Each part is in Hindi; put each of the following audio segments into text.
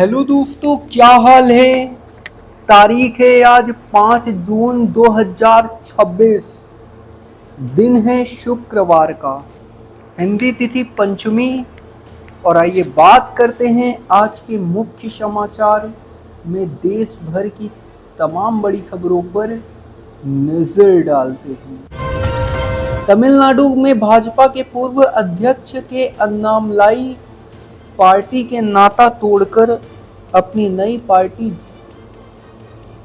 हेलो दोस्तों, क्या हाल है। तारीख है आज 5 जून 2026। दिन है शुक्रवार का, हिंदी तिथि पंचमी। और आइए बात करते हैं आज के मुख्य समाचार में देश भर की तमाम बड़ी खबरों पर नजर डालते हैं। तमिलनाडु में भाजपा के पूर्व अध्यक्ष के अन्नामलाई पार्टी के नाता तोड़कर अपनी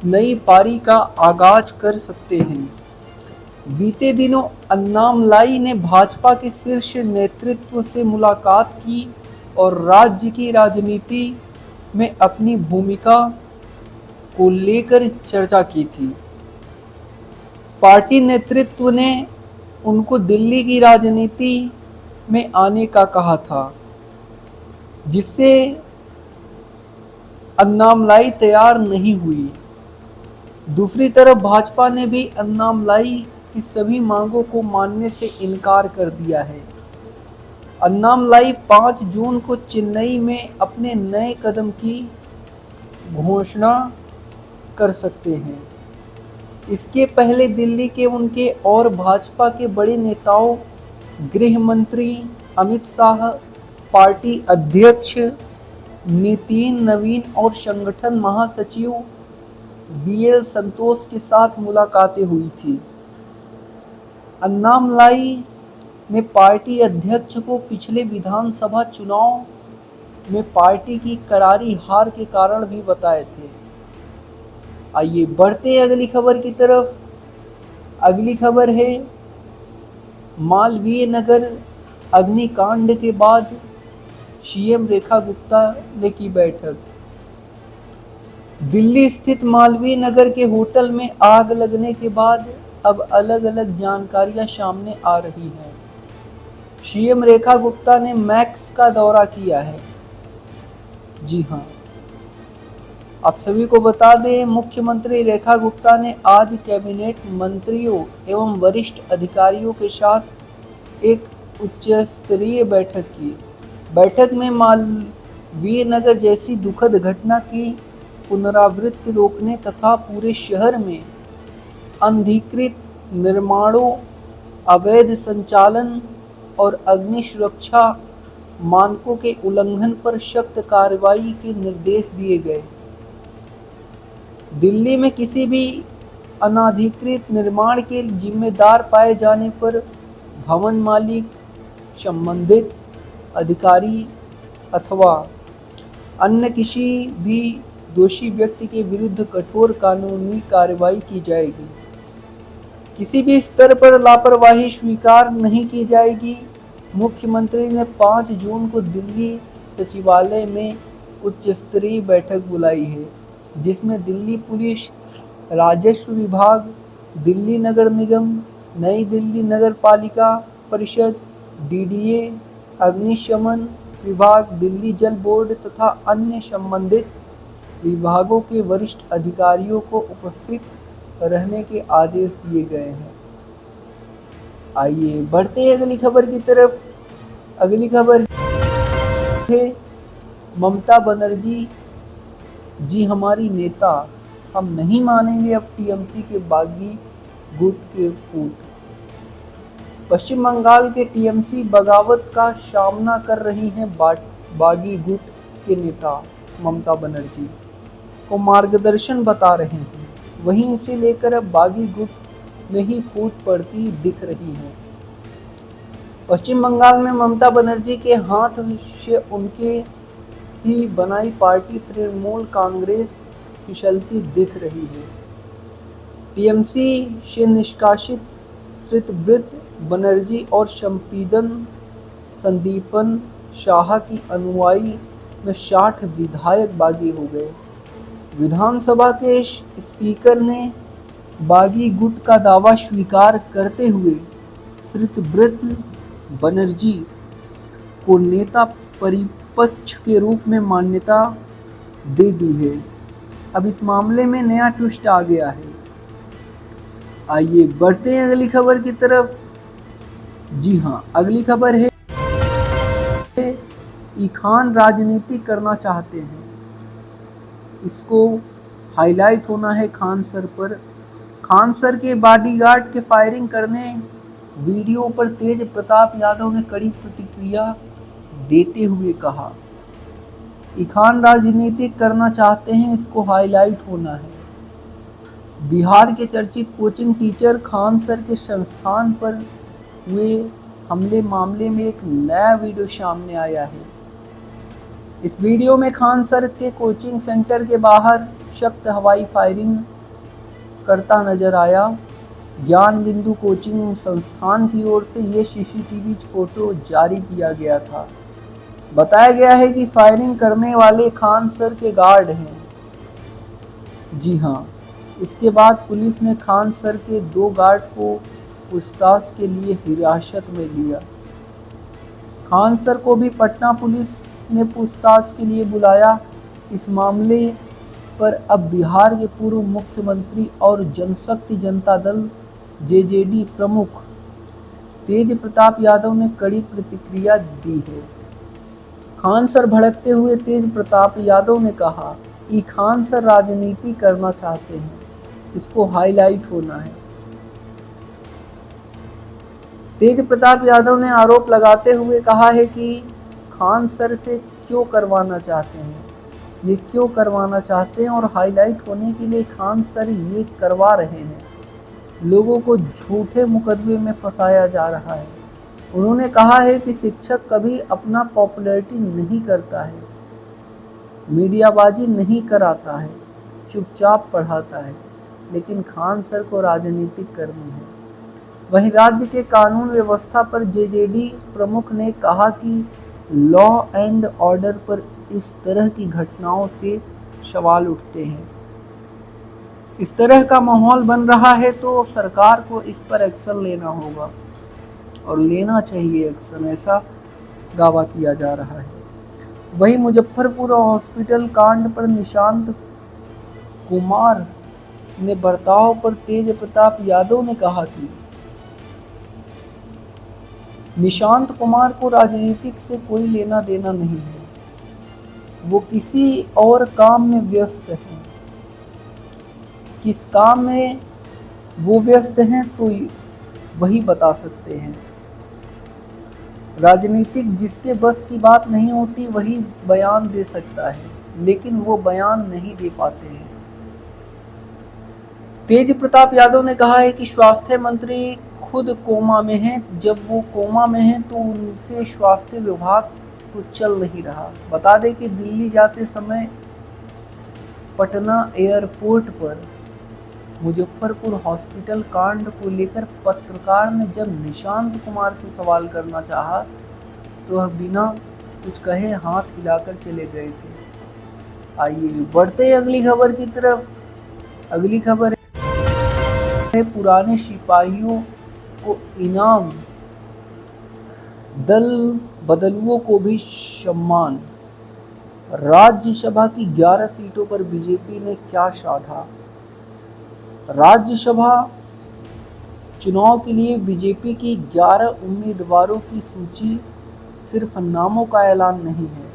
नई पारी का आगाज कर सकते हैं। बीते दिनों अन्नामलाई ने भाजपा के शीर्ष नेतृत्व से मुलाकात की और राज्य की राजनीति में अपनी भूमिका को लेकर चर्चा की थी। पार्टी नेतृत्व ने उनको दिल्ली की राजनीति में आने का कहा था, जिससे अन्नामलाई तैयार नहीं हुई। दूसरी तरफ भाजपा ने भी अन्नामलाई की सभी मांगों को मानने से इनकार कर दिया है। अन्नामलाई 5 जून को चेन्नई में अपने नए कदम की घोषणा कर सकते हैं। इसके पहले दिल्ली के उनके और भाजपा के बड़े नेताओं गृह मंत्री अमित शाह, पार्टी अध्यक्ष नितिन नवीन और संगठन महासचिव बीएल संतोष के साथ मुलाकातें हुई थी। अन्नामलाई ने पार्टी अध्यक्ष को पिछले विधानसभा चुनाव में पार्टी की करारी हार के कारण भी बताए थे। आइए बढ़ते हैं अगली खबर की तरफ। अगली खबर है मालवीय नगर अग्निकांड के बाद सीएम रेखा गुप्ता ने की बैठक। दिल्ली स्थित मालवीय नगर के होटल में आग लगने के बाद अब अलग अलग जानकारियां सामने आ रही हैं। सीएम रेखा गुप्ता ने मैक्स का दौरा किया है। जी हां, आप सभी को बता दें, मुख्यमंत्री रेखा गुप्ता ने आज कैबिनेट मंत्रियों एवं वरिष्ठ अधिकारियों के साथ एक उच्च स्तरीय बैठक की। बैठक में मालवीय नगर जैसी दुखद घटना की पुनरावृत्ति रोकने तथा पूरे शहर में अनधिकृत निर्माणों, अवैध संचालन और अग्नि सुरक्षा मानकों के उल्लंघन पर सख्त कार्रवाई के निर्देश दिए गए। दिल्ली में किसी भी अनाधिकृत निर्माण के जिम्मेदार पाए जाने पर भवन मालिक, संबंधित अधिकारी अथवा अन्य किसी भी दोषी व्यक्ति के विरुद्ध कठोर कानूनी कार्रवाई की जाएगी। किसी भी स्तर पर लापरवाही स्वीकार नहीं की जाएगी। मुख्यमंत्री ने 5 जून को दिल्ली सचिवालय में उच्च स्तरीय बैठक बुलाई है, जिसमें दिल्ली पुलिस, राजस्व विभाग, दिल्ली नगर निगम, नई दिल्ली नगर पालिका परिषद, डीडीए, अग्निशमन विभाग, दिल्ली जल बोर्ड तथा अन्य संबंधित विभागों के वरिष्ठ अधिकारियों को उपस्थित रहने के आदेश दिए गए हैं। आइए बढ़ते हैं अगली खबर की तरफ। अगली खबर है ममता बनर्जी जी हमारी नेता, हम नहीं मानेंगे अब टीएमसी के बागी गुट के फूट। पश्चिम बंगाल के टीएमसी बगावत का सामना कर रही हैं बागी गुट के नेता ममता बनर्जी को मार्गदर्शन बता रहे हैं। वहीं इसे लेकर अब बागी गुट में ही फूट पड़ती दिख रही है। पश्चिम बंगाल में ममता बनर्जी के हाथ से उनके ही बनाई पार्टी तृणमूल कांग्रेस फिसलती दिख रही है। टीएमसी से निष्कासित श्रीतब्रत बनर्जी और संदीपन शाह की अनुयायी में 60 विधायक बागी हो गए। विधानसभा के स्पीकर ने बागी गुट का दावा स्वीकार करते हुए श्रीतब्रत बनर्जी को नेता परिपक्ष के रूप में मान्यता दे दी है। अब इस मामले में नया ट्विस्ट आ गया है। आइए बढ़ते हैं अगली खबर की तरफ। जी हां, अगली खबर है ई खान राजनीति करना चाहते हैं। इसको हाईलाइट होना है खान सर पर। खान सर के बॉडीगार्ड के फायरिंग करने वीडियो पर तेज प्रताप यादव ने कड़ी प्रतिक्रिया देते हुए कहा, खान राजनीतिक करना चाहते हैं, इसको हाईलाइट होना है। बिहार के चर्चित कोचिंग टीचर खान सर के संस्थान पर हुए हमले मामले में एक नया वीडियो सामने आया है। इस वीडियो में खान सर के कोचिंग सेंटर के बाहर सख्त हवाई फायरिंग करता नजर आया। ज्ञान बिंदु कोचिंग संस्थान की ओर से ये सीसीटीवी फोटो जारी किया गया था। बताया गया है कि फायरिंग करने वाले खान सर के गार्ड हैं। जी हाँ, इसके बाद पुलिस ने खान सर के 2 गार्ड को पूछताछ के लिए हिरासत में लिया। खान सर को भी पटना पुलिस ने पूछताछ के लिए बुलाया। इस मामले पर अब बिहार के पूर्व मुख्यमंत्री और जनशक्ति जनता दल जेजेडी प्रमुख तेज प्रताप यादव ने कड़ी प्रतिक्रिया दी है। खान सर भड़कते हुए तेज प्रताप यादव ने कहा कि खान सर राजनीति करना चाहते हैं, इसको हाईलाइट होना है। तेज प्रताप यादव ने आरोप लगाते हुए कहा है कि खान सर से क्यों करवाना चाहते हैं, ये क्यों करवाना चाहते हैं और हाईलाइट होने के लिए खान सर ये करवा रहे हैं। लोगों को झूठे मुकदमे में फंसाया जा रहा है। उन्होंने कहा है कि शिक्षक कभी अपना पॉपुलैरिटी नहीं करता है, मीडियाबाजी नहीं कराता है, चुपचाप पढ़ाता है, लेकिन खान सर को राजनीतिक करनी है। वहीं राज्य के कानून व्यवस्था पर जेजेडी प्रमुख ने कहा कि लॉ एंड ऑर्डर पर इस तरह की घटनाओं से सवाल उठते हैं। इस तरह का माहौल बन रहा है तो सरकार को इस पर एक्शन लेना होगा और लेना चाहिए एक्शन, ऐसा दावा किया जा रहा है। वहीं मुजफ्फरपुर हॉस्पिटल कांड पर निशांत कुमार ने बर्ताव पर तेज प्रताप यादव ने कहा कि निशांत कुमार को राजनीतिक से कोई लेना देना नहीं है, वो किसी और काम में व्यस्त हैं। किस काम में वो व्यस्त हैं तो वही बता सकते हैं। राजनीतिक जिसके बस की बात नहीं होती वही बयान दे सकता है, लेकिन वो बयान नहीं दे पाते हैं। तेज प्रताप यादव ने कहा है कि स्वास्थ्य मंत्री खुद कोमा में हैं। जब वो कोमा में हैं तो उनसे स्वास्थ्य विभाग तो चल नहीं रहा। बता दें कि दिल्ली जाते समय पटना एयरपोर्ट पर मुजफ्फरपुर हॉस्पिटल कांड को लेकर पत्रकार ने जब निशांत कुमार से सवाल करना चाहा तो वह बिना कुछ कहे हाथ हिलाकर चले गए थे। आइए बढ़ते अगली खबर की तरफ। अगली खबर है पुराने सिपाहियों को इनाम, दल बदलुओं को भी सम्मान। राज्यसभा की 11 सीटों पर बीजेपी ने क्या साधा। राज्यसभा चुनाव के लिए बीजेपी की 11 उम्मीदवारों की सूची सिर्फ नामों का ऐलान नहीं है,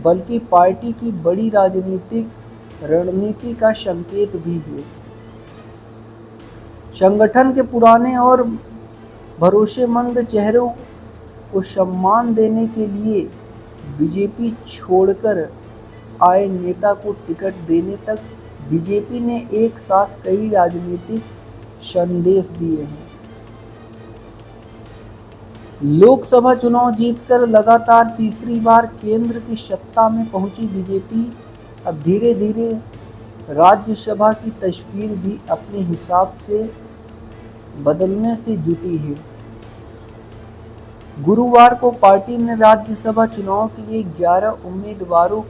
बल्कि पार्टी की बड़ी राजनीतिक रणनीति का संकेत भी है। संगठन के पुराने और भरोसेमंद चेहरों को सम्मान देने के लिए बीजेपी छोड़कर आए नेता को टिकट देने तक बीजेपी ने एक साथ कई राजनीतिक संदेश दिए हैं। लोकसभा चुनाव जीतकर लगातार तीसरी बार केंद्र की सत्ता में पहुंची बीजेपी अब धीरे धीरे राज्यसभा की तस्वीर भी अपने हिसाब से बदलने से जुटी है। गुरुवार को पार्टी ने राज्यसभा चुनाव के लिए 11 उम्मीदवारों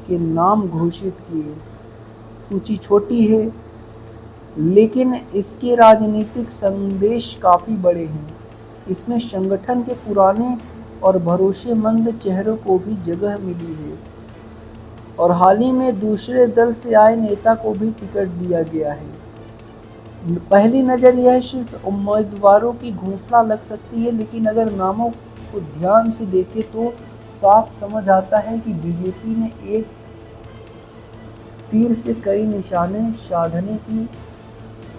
के नाम घोषित किए। सूची छोटी है, लेकिन इसके राजनीतिक संदेश काफ़ी बड़े हैं। इसमें संगठन के पुराने और भरोसेमंद चेहरों को भी जगह मिली है और हाल ही में दूसरे दल से आए नेता को भी टिकट दिया गया है। पहली नज़र यह सिर्फ उम्मीदवारों की घोषणा लग सकती है, लेकिन अगर नामों को ध्यान से देखें तो साफ समझ आता है कि बीजेपी ने एक तीर से कई निशाने साधने की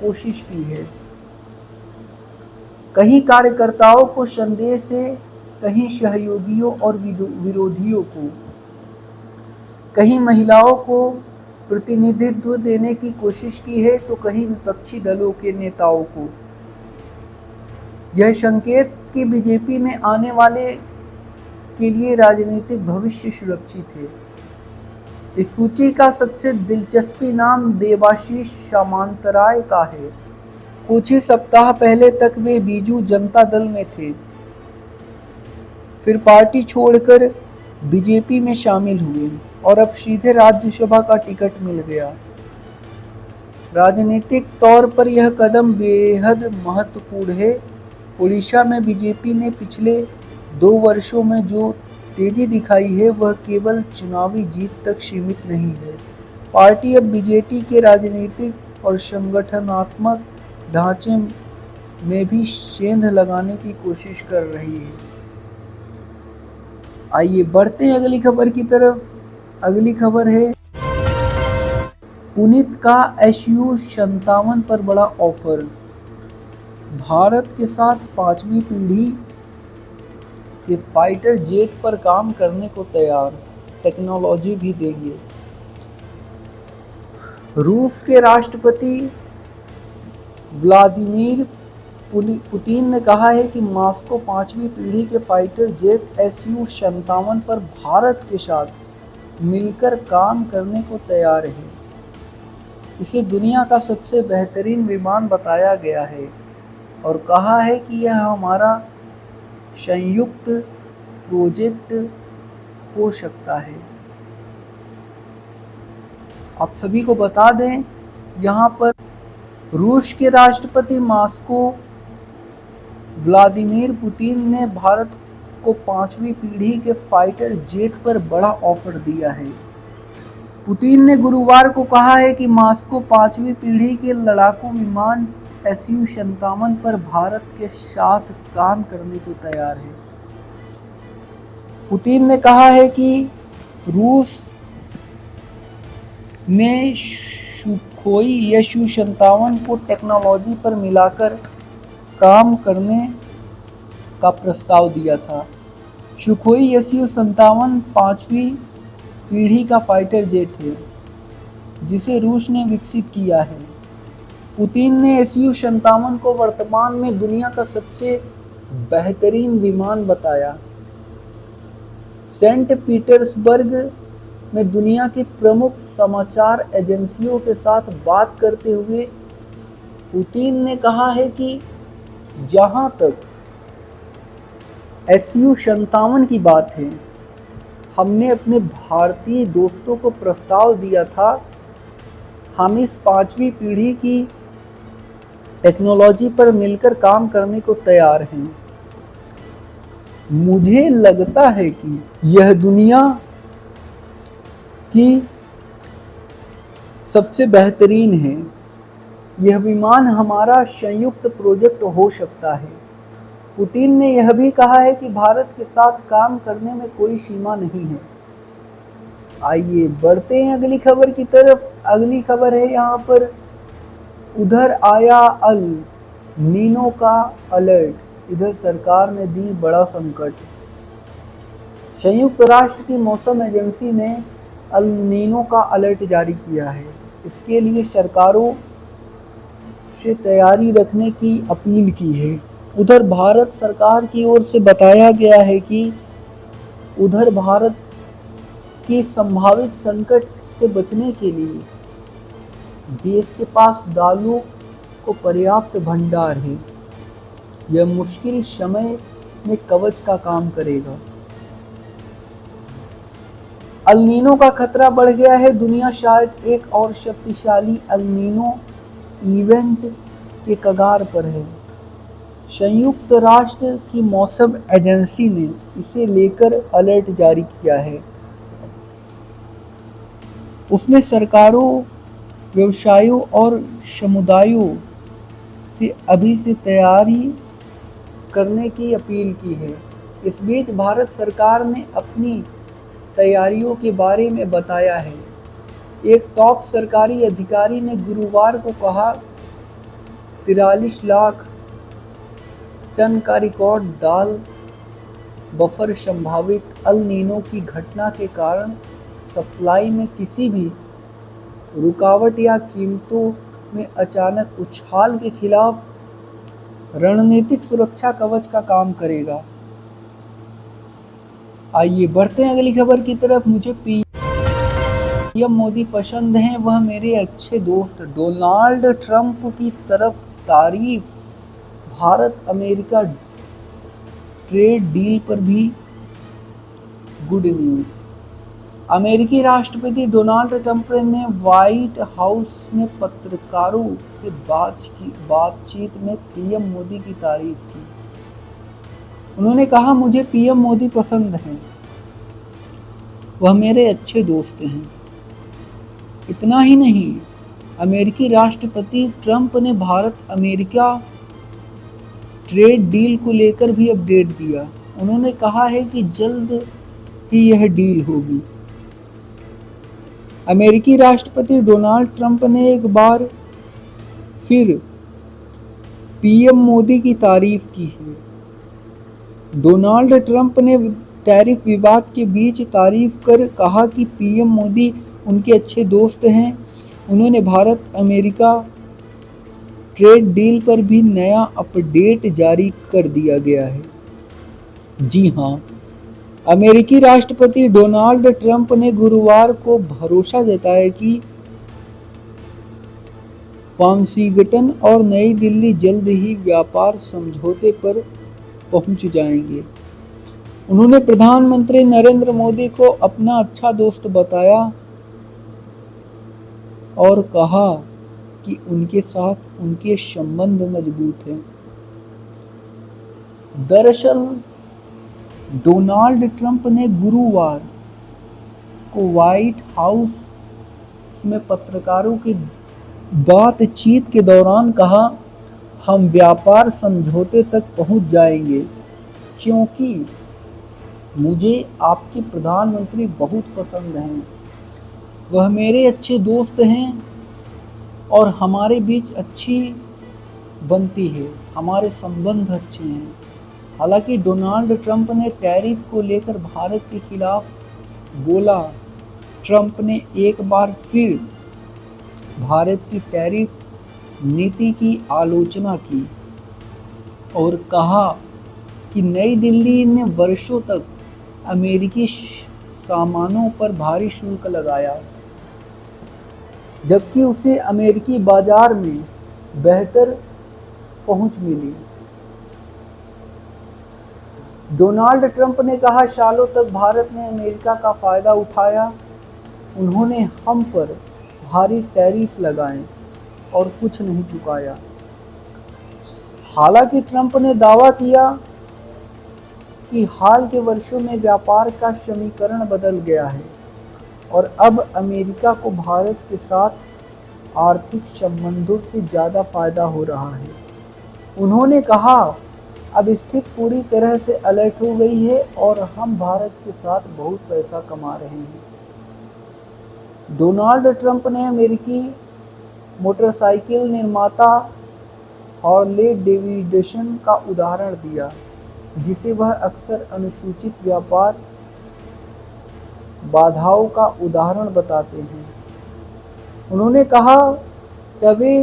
कोशिश की है। कहीं कार्यकर्ताओं को संदेश है, कहीं सहयोगियों और विरोधियों को, कहीं महिलाओं को प्रतिनिधित्व देने की कोशिश की है तो कहीं विपक्षी दलों के नेताओं को। यह संकेत कि बीजेपी में आने वाले के लिए राजनीतिक भविष्य सुरक्षित है। इस सूची का सबसे दिलचस्पी नाम देवाशीष सामंतराय का है। कुछ ही सप्ताह पहले तक वे बीजू जनता दल में थे, फिर पार्टी छोड़कर बीजेपी में शामिल हुए और अब सीधे राज्यसभा का टिकट मिल गया। राजनीतिक तौर पर यह कदम बेहद महत्वपूर्ण है। ओडिशा में बीजेपी ने पिछले 2 वर्षों में जो तेजी दिखाई है वह केवल चुनावी जीत तक सीमित नहीं है। पार्टी अब बीजेपी के राजनीतिक और संगठनात्मक ढांचे में भी सेंध लगाने की कोशिश कर रही है। आइए बढ़ते हैं अगली खबर की तरफ। अगली खबर है पुनीत का SU-57 पर बड़ा ऑफर। भारत के साथ 5वीं पीढ़ी के फाइटर जेट पर काम करने को तैयार, टेक्नोलॉजी भी देंगे। रूस के राष्ट्रपति व्लादिमीर पुतिन ने कहा है कि मॉस्को 5वीं पीढ़ी के फाइटर जेट SU-57 पर भारत के साथ मिलकर काम करने को तैयार है। इसे दुनिया का सबसे बेहतरीन विमान बताया गया है और कहा है कि यह हमारा संयुक्त प्रोजेक्ट हो सकता है। आप सभी को बता दें, यहाँ पर रूस के राष्ट्रपति मॉस्को व्लादिमीर पुतिन ने भारत को 5वीं पीढ़ी के फाइटर जेट पर बड़ा ऑफर दिया है। पुतिन ने गुरुवार को कहा है कि मॉस्को 5वीं पीढ़ी के लड़ाकू विमान SU-57 पर भारत के साथ काम करने को तैयार है। पुतिन ने कहा है कि रूस ने सुखोई SU-57 को टेक्नोलॉजी पर मिलाकर काम करने का प्रस्ताव दिया था। सुखोई SU-57 5वीं पीढ़ी का फाइटर जेट है जिसे रूस ने विकसित किया है। पुतिन ने SU-57 को वर्तमान में दुनिया का सबसे बेहतरीन विमान बताया। सेंट पीटर्सबर्ग में दुनिया की प्रमुख समाचार एजेंसियों के साथ बात करते हुए पुतिन ने कहा है कि जहां तक SU-57 की बात है, हमने अपने भारतीय दोस्तों को प्रस्ताव दिया था। हम इस 5वीं पीढ़ी की टेक्नोलॉजी पर मिलकर काम करने को तैयार हैं। मुझे लगता है कि यह दुनिया की सबसे बेहतरीन है। यह विमान हमारा संयुक्त प्रोजेक्ट हो सकता है। पुतिन ने यह भी कहा है कि भारत के साथ काम करने में कोई सीमा नहीं है। आइए बढ़ते हैं अगली खबर की तरफ। अगली खबर है यहाँ पर, उधर आया अल नीनो का अलर्ट, इधर सरकार ने दी बड़ा संकट। संयुक्त राष्ट्र की मौसम एजेंसी ने अल नीनो का अलर्ट जारी किया है। इसके लिए सरकारों से तैयारी रखने की अपील की है। उधर भारत सरकार की ओर से बताया गया है कि उधर भारत की संभावित संकट से बचने के लिए देश के पास दालों को पर्याप्त भंडार है। यह मुश्किल समय में कवच का काम करेगा। अल नीनो का खतरा बढ़ गया है। दुनिया शायद एक और शक्तिशाली अल नीनो इवेंट के कगार पर है। संयुक्त राष्ट्र की मौसम एजेंसी ने इसे लेकर अलर्ट जारी किया है। उसने सरकारों, व्यवसायों और समुदायों से अभी से तैयारी करने की अपील की है। इस बीच भारत सरकार ने अपनी तैयारियों के बारे में बताया है। एक टॉप सरकारी अधिकारी ने गुरुवार को कहा 43 लाख टन का रिकॉर्ड दाल बफर संभावित अल नीनो की घटना के कारण सप्लाई में किसी भी रुकावट या कीमतों में अचानक उछाल के खिलाफ रणनीतिक सुरक्षा कवच का काम करेगा। आइए बढ़ते हैं अगली खबर की तरफ। मुझे पीएम मोदी पसंद हैं, वह मेरे अच्छे दोस्त। डोनाल्ड ट्रंप की तरफ तारीफ। भारत अमेरिका ट्रेड डील पर भी गुड न्यूज। अमेरिकी राष्ट्रपति डोनाल्ड ट्रंप ने व्हाइट हाउस में पत्रकारों से बातचीत में पीएम मोदी की तारीफ की। उन्होंने कहा, मुझे पीएम मोदी पसंद हैं, वह मेरे अच्छे दोस्त हैं। इतना ही नहीं, अमेरिकी राष्ट्रपति ट्रंप ने भारत अमेरिका ट्रेड डील को लेकर भी अपडेट दिया। उन्होंने कहा है कि जल्द ही यह डील होगी। अमेरिकी राष्ट्रपति डोनाल्ड ट्रंप ने एक बार फिर पीएम मोदी की तारीफ की है। डोनाल्ड ट्रंप ने टैरिफ विवाद के बीच तारीफ कर कहा कि पीएम मोदी उनके अच्छे दोस्त हैं। उन्होंने भारत अमेरिका ट्रेड डील पर भी नया अपडेट जारी कर दिया गया है। जी हां, अमेरिकी राष्ट्रपति डोनाल्ड ट्रंप ने गुरुवार को भरोसा जताया कि वाशिंगटन और नई दिल्ली जल्द ही व्यापार समझौते पर पहुंच जाएंगे। उन्होंने प्रधानमंत्री नरेंद्र मोदी को अपना अच्छा दोस्त बताया और कहा कि उनके साथ उनके संबंध मजबूत हैं। दरअसल डोनाल्ड ट्रंप ने गुरुवार को व्हाइट हाउस में पत्रकारों की बातचीत के दौरान कहा, हम व्यापार समझौते तक पहुंच जाएंगे क्योंकि मुझे आपके प्रधानमंत्री बहुत पसंद हैं। वह मेरे अच्छे दोस्त हैं और हमारे बीच अच्छी बनती है, हमारे संबंध अच्छे हैं। हालांकि डोनाल्ड ट्रंप ने टैरिफ को लेकर भारत के खिलाफ बोला। ट्रंप ने एक बार फिर भारत की टैरिफ नीति की आलोचना की और कहा कि नई दिल्ली ने वर्षों तक अमेरिकी सामानों पर भारी शुल्क लगाया, जबकि उसे अमेरिकी बाजार में बेहतर पहुंच मिली। डोनाल्ड ट्रंप ने कहा, सालों तक भारत ने अमेरिका का फायदा उठाया। उन्होंने हम पर भारी टैरिफ लगाए और कुछ नहीं चुकाया। हालांकि ट्रंप ने दावा किया कि हाल के वर्षों में व्यापार का समीकरण बदल गया है और अब अमेरिका को भारत के साथ आर्थिक संबंधों से ज़्यादा फायदा हो रहा है। उन्होंने कहा, अब स्थिति पूरी तरह से अलर्ट हो गई है और हम भारत के साथ बहुत पैसा कमा रहे हैं। डोनाल्ड ट्रंप ने अमेरिकी मोटरसाइकिल निर्माता हार्ले डेविडसन का उदाहरण दिया, जिसे वह अक्सर अनुसूचित व्यापार बाधाओं का उदाहरण बताते हैं। उन्होंने कहा, तवे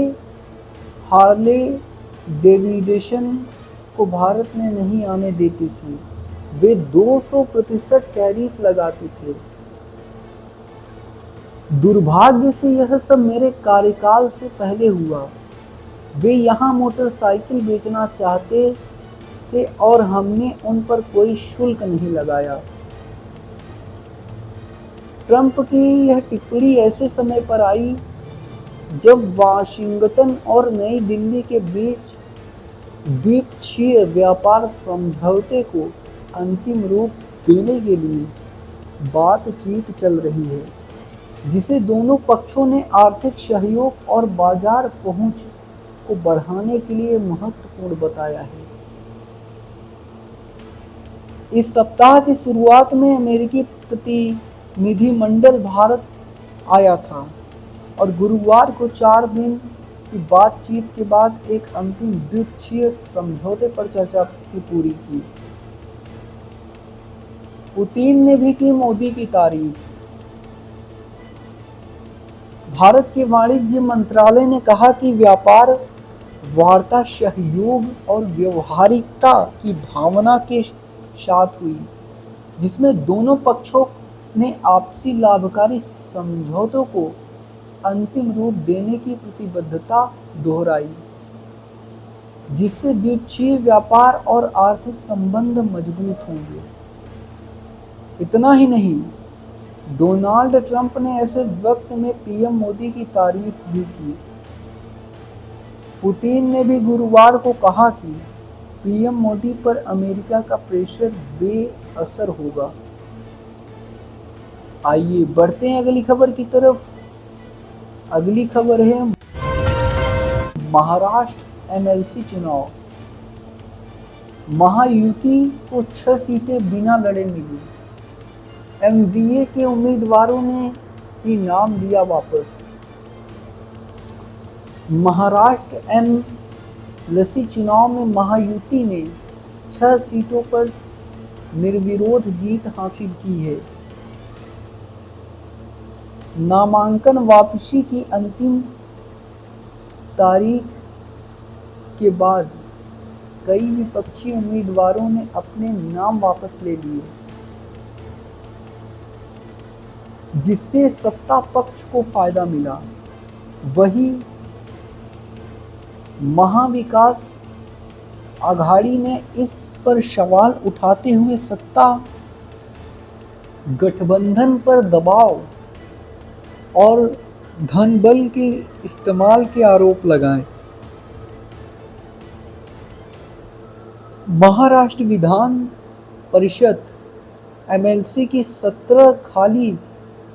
हार्ले डेविडसन को भारत में नहीं आने देती थी। वे 200% टैरिफ लगाते थे। दुर्भाग्य से यह सब मेरे कार्यकाल से पहले हुआ। वे यहाँ मोटरसाइकिल बेचना चाहते थे और हमने उन पर कोई शुल्क नहीं लगाया। ट्रंप की यह टिप्पणी ऐसे समय पर आई जब वाशिंगटन और नई दिल्ली के बीच द्विपक्षीय व्यापार समझौते को अंतिम रूप देने के लिए बातचीत चल रही है, जिसे दोनों पक्षों ने आर्थिक सहयोग और बाजार पहुंच को बढ़ाने के लिए महत्वपूर्ण बताया है। इस सप्ताह की शुरुआत में अमेरिकी प्रतिनिधिमंडल भारत आया था और गुरुवार को 4 दिन की बातचीत के बाद एक अंतिम द्विपक्षीय समझौते पर चर्चा की पूरी की। पुतिन ने भी की मोदी की तारीफ। भारत के वाणिज्य मंत्रालय ने कहा कि व्यापार वार्ता सहयोग और व्यवहारिकता की भावना के साथ हुई, जिसमें दोनों पक्षों ने आपसी लाभकारी समझौतों को अंतिम रूप देने की प्रतिबद्धता दोहराई, जिससे द्विपक्षीय व्यापार और आर्थिक संबंध मजबूत होंगे। इतना ही नहीं, डोनाल्ड ट्रंप ने ऐसे वक्त में पीएम मोदी की तारीफ भी की। पुतिन ने भी गुरुवार को कहा कि पीएम मोदी पर अमेरिका का प्रेशर बेअसर होगा। आइए बढ़ते हैं अगली खबर की तरफ। अगली खबर है महाराष्ट्र एमएलसी चुनाव। महायुति को 6 सीटें बिना लड़े मिली। एमवीए के उम्मीदवारों ने ही नाम दिया वापस। महाराष्ट्र एमएलसी चुनाव में महायुति ने 6 सीटों पर निर्विरोध जीत हासिल की है। नामांकन वापसी की अंतिम तारीख के बाद कई विपक्षी उम्मीदवारों ने अपने नाम वापस ले लिए, जिससे सत्ता पक्ष को फायदा मिला। वहीं महाविकास आघाड़ी ने इस पर सवाल उठाते हुए सत्ता गठबंधन पर दबाव और धन बल के इस्तेमाल के आरोप लगाए। महाराष्ट्र विधान परिषद एमएलसी की 17 खाली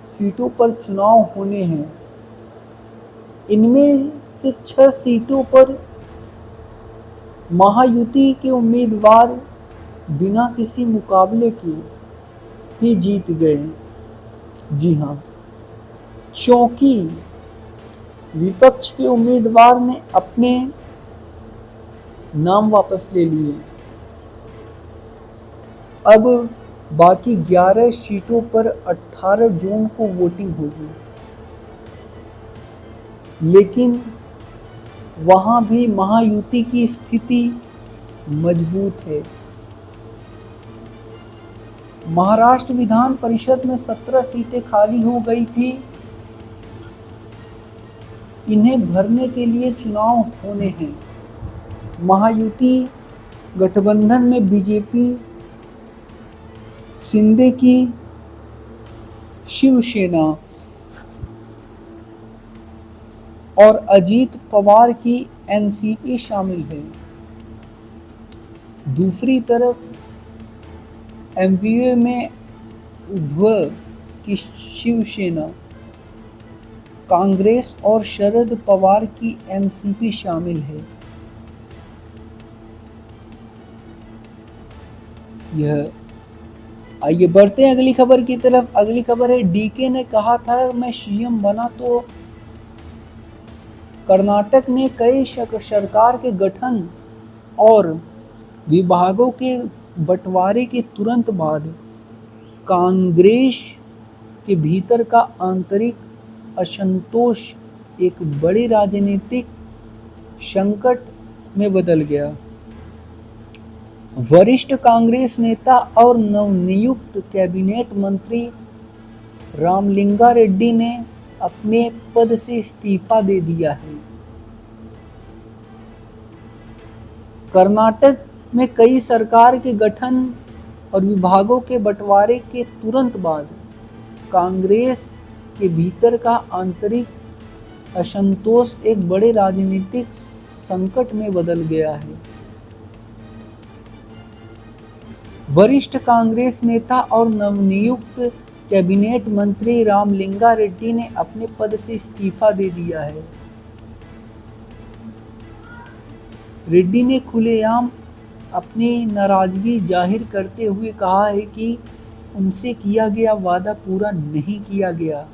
सीटों पर चुनाव होने हैं। इनमें से 6 सीटों पर महायुति के उम्मीदवार बिना किसी मुकाबले के ही जीत गए। जी हां, क्योंकि विपक्ष के उम्मीदवार ने अपने नाम वापस ले लिए। अब बाकी 11 सीटों पर 18 जून को वोटिंग होगी, लेकिन वहां भी महायुति की स्थिति मजबूत है। महाराष्ट्र विधान परिषद में 17 सीटें खाली हो गई थी। इन्हें भरने के लिए चुनाव होने हैं। महायुति गठबंधन में बीजेपी, शिंदे की शिवसेना और अजीत पवार की एनसीपी शामिल है। दूसरी तरफ एमवीए में उद्धव की शिवसेना, कांग्रेस और शरद पवार की एनसीपी शामिल है। यह आइए बढ़ते हैं अगली खबर की तरफ। अगली खबर है, डीके ने कहा था मैं सीएम बना तो कर्नाटक ने कई सरकार के गठन और विभागों के बंटवारे के तुरंत बाद कांग्रेस के भीतर का आंतरिक असंतोष एक बड़े राजनीतिक संकट में बदल गया। वरिष्ठ कांग्रेस नेता और नवनियुक्त कैबिनेट मंत्री रामलिंगा रेड्डी ने अपने पद से इस्तीफा दे दिया है। कर्नाटक में कई सरकार के गठन और विभागों के बंटवारे के तुरंत बाद कांग्रेस के भीतर का आंतरिक असंतोष एक बड़े राजनीतिक संकट में बदल गया है। वरिष्ठ कांग्रेस नेता और नवनियुक्त कैबिनेट मंत्री रामलिंगा रेड्डी ने अपने पद से इस्तीफा दे दिया है। रेड्डी ने खुलेआम अपनी नाराजगी जाहिर करते हुए कहा है कि उनसे किया गया वादा पूरा नहीं किया गया।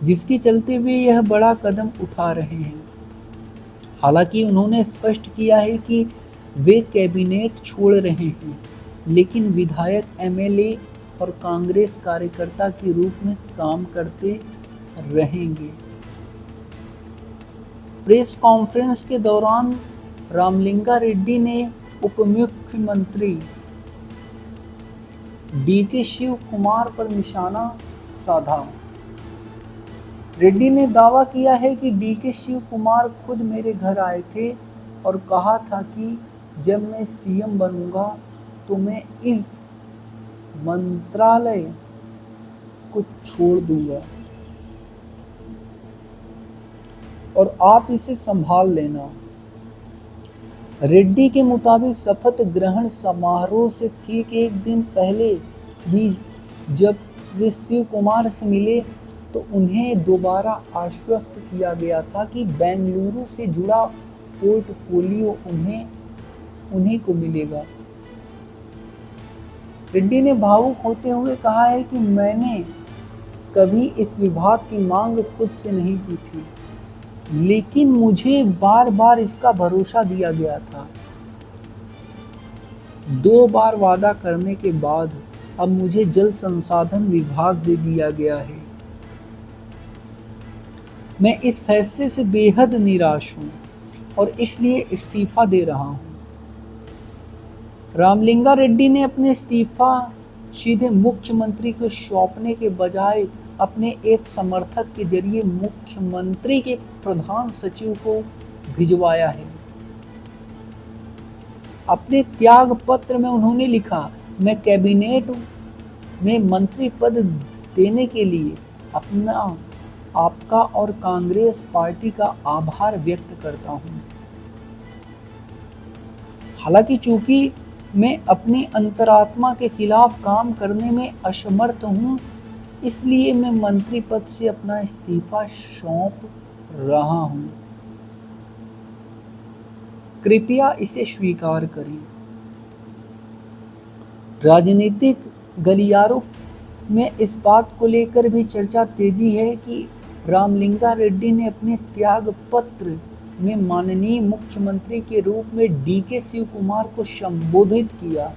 जिसके चलते वे यह बड़ा कदम उठा रहे हैं। हालांकि उन्होंने स्पष्ट किया है कि वे कैबिनेट छोड़ रहे हैं, लेकिन विधायक, एमएलए और कांग्रेस कार्यकर्ता के रूप में काम करते रहेंगे। प्रेस कॉन्फ्रेंस के दौरान रामलिंगा रेड्डी ने उपमुख्यमंत्री डीके शिव कुमार पर निशाना साधा। रेड्डी ने दावा किया है कि डीके शिव कुमार खुद मेरे घर आए थे और कहा था कि जब मैं सीएम बनूंगा तो मैं इस मंत्रालय को छोड़ दूंगा और आप इसे संभाल लेना। रेड्डी के मुताबिक शपथ ग्रहण समारोह से ठीक एक दिन पहले भी जब वे शिव कुमार से मिले तो उन्हें दोबारा आश्वस्त किया गया था कि बेंगलुरु से जुड़ा पोर्टफोलियो उन्हीं को मिलेगा। रेड्डी ने भावुक होते हुए कहा है कि मैंने कभी इस विभाग की मांग खुद से नहीं की थी, लेकिन मुझे बार बार इसका भरोसा दिया गया था। 2 बार वादा करने के बाद अब मुझे जल संसाधन विभाग दे दिया गया है। मैं इस फैसले से बेहद निराश हूं और इसलिए इस्तीफा दे रहा हूं। रामलिंगा रेड्डी ने अपने इस्तीफा सीधे मुख्यमंत्री को सौंपने के बजाय अपने एक समर्थक के जरिए मुख्यमंत्री के प्रधान सचिव को भिजवाया है। अपने त्याग पत्र में उन्होंने लिखा, मैं कैबिनेट में मंत्री पद देने के लिए आपका और कांग्रेस पार्टी का आभार व्यक्त करता हूं। हालांकि चूंकि मैं अपनी अंतरात्मा के खिलाफ काम करने में असमर्थ हूं, इसलिए मैं मंत्री पद से अपना इस्तीफा सौंप रहा हूं। कृपया इसे स्वीकार करें। राजनीतिक गलियारों में इस बात को लेकर भी चर्चा तेजी है कि रामलिंगा रेड्डी ने अपने त्याग पत्र में माननीय मुख्यमंत्री के रूप में डीके शिव कुमार को संबोधित किया,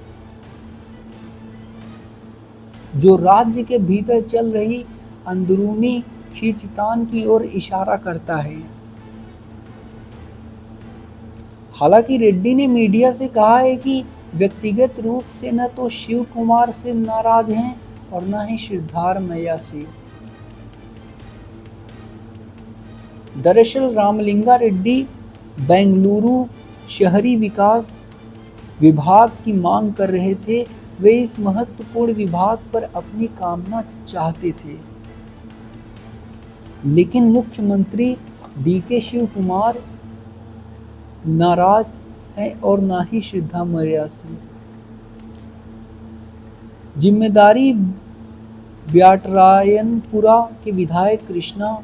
जो राज्य के भीतर चल रही अंदरूनी खींचतान की ओर इशारा करता है। हालांकि रेड्डी ने मीडिया से कहा है कि व्यक्तिगत रूप से न तो शिव कुमार से नाराज हैं और न ही सिद्धारमैया से। दरअसल रामलिंगा रेड्डी बेंगलुरु शहरी विकास विभाग की मांग कर रहे थे। वे इस महत्वपूर्ण विभाग पर अपनी कामना चाहते थे, लेकिन मुख्यमंत्री डीके शिव कुमार नाराज हैं और ना ही सिद्धारमैया से। जिम्मेदारी ब्याटरायनपुरा के विधायक कृष्णा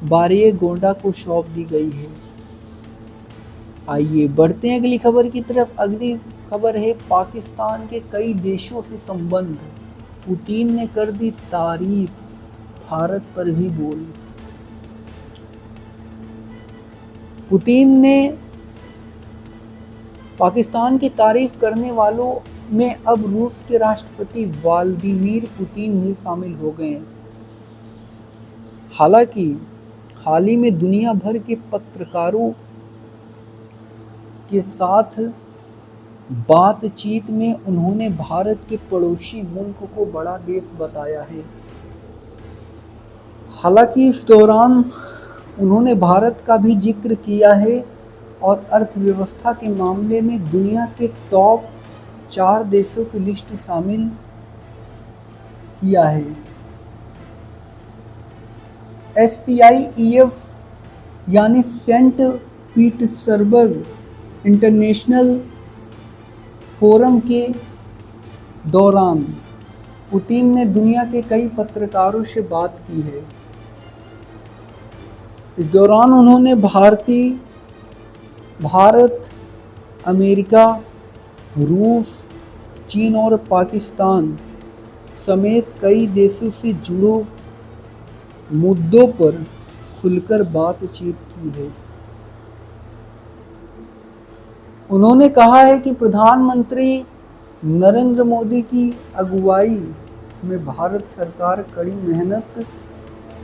बारिये गोंडा को सौंप दी गई है। आइए बढ़ते हैं अगली खबर की तरफ। अगली खबर है पाकिस्तान के कई देशों से संबंध। पुतिन ने कर दी तारीफ, भारत पर भी बोल। पुतिन ने पाकिस्तान की तारीफ करने वालों में अब रूस के राष्ट्रपति व्लादिमीर पुतिन भी शामिल हो गए हैं। हालांकि हाल ही में दुनिया भर के पत्रकारों के साथ बातचीत में उन्होंने भारत के पड़ोसी मुल्क को बड़ा देश बताया है। हालांकि इस दौरान उन्होंने भारत का भी जिक्र किया है और अर्थव्यवस्था के मामले में दुनिया के टॉप 4 देशों की लिस्ट शामिल किया है। SPIEF यानी सेंट पीटर्सबर्ग इंटरनेशनल फोरम के दौरान पुतिन ने दुनिया के कई पत्रकारों से बात की है। इस दौरान उन्होंने भारत, अमेरिका, रूस, चीन और पाकिस्तान समेत कई देशों से जुड़े मुद्दों पर खुलकर बातचीत की है। उन्होंने कहा है कि प्रधानमंत्री नरेंद्र मोदी की अगुवाई में भारत सरकार कड़ी मेहनत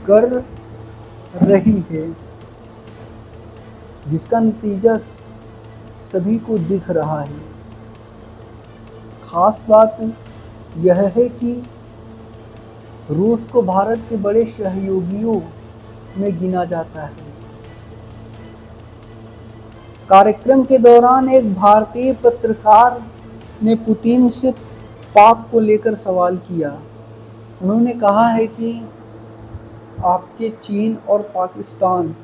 कर रही है, जिसका नतीजा सभी को दिख रहा है। खास बात यह है कि रूस को भारत के बड़े सहयोगियों में गिना जाता है। कार्यक्रम के दौरान एक भारतीय पत्रकार ने पुतिन से पाक को लेकर सवाल किया। उन्होंने कहा है कि आपके चीन और पाकिस्तान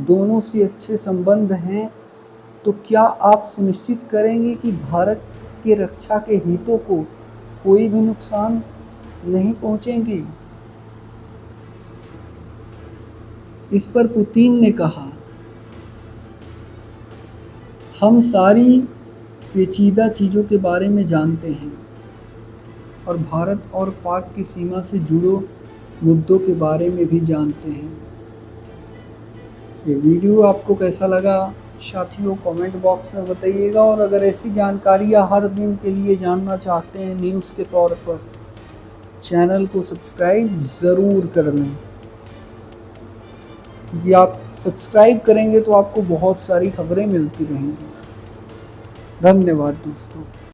दोनों से अच्छे संबंध हैं, तो क्या आप सुनिश्चित करेंगे कि भारत के रक्षा के हितों को कोई भी नुकसान नहीं पहुंचेंगे? इस पर पुतिन ने कहा, हम सारी पेचीदा चीज़ों के बारे में जानते हैं और भारत और पाक की सीमा से जुड़े मुद्दों के बारे में भी जानते हैं। ये वीडियो आपको कैसा लगा साथियों, कमेंट बॉक्स में बताइएगा। और अगर ऐसी जानकारियाँ हर दिन के लिए जानना चाहते हैं न्यूज़ के तौर पर, चैनल को सब्सक्राइब ज़रूर कर लें। ये आप सब्सक्राइब करेंगे तो आपको बहुत सारी खबरें मिलती रहेंगी। धन्यवाद दोस्तों।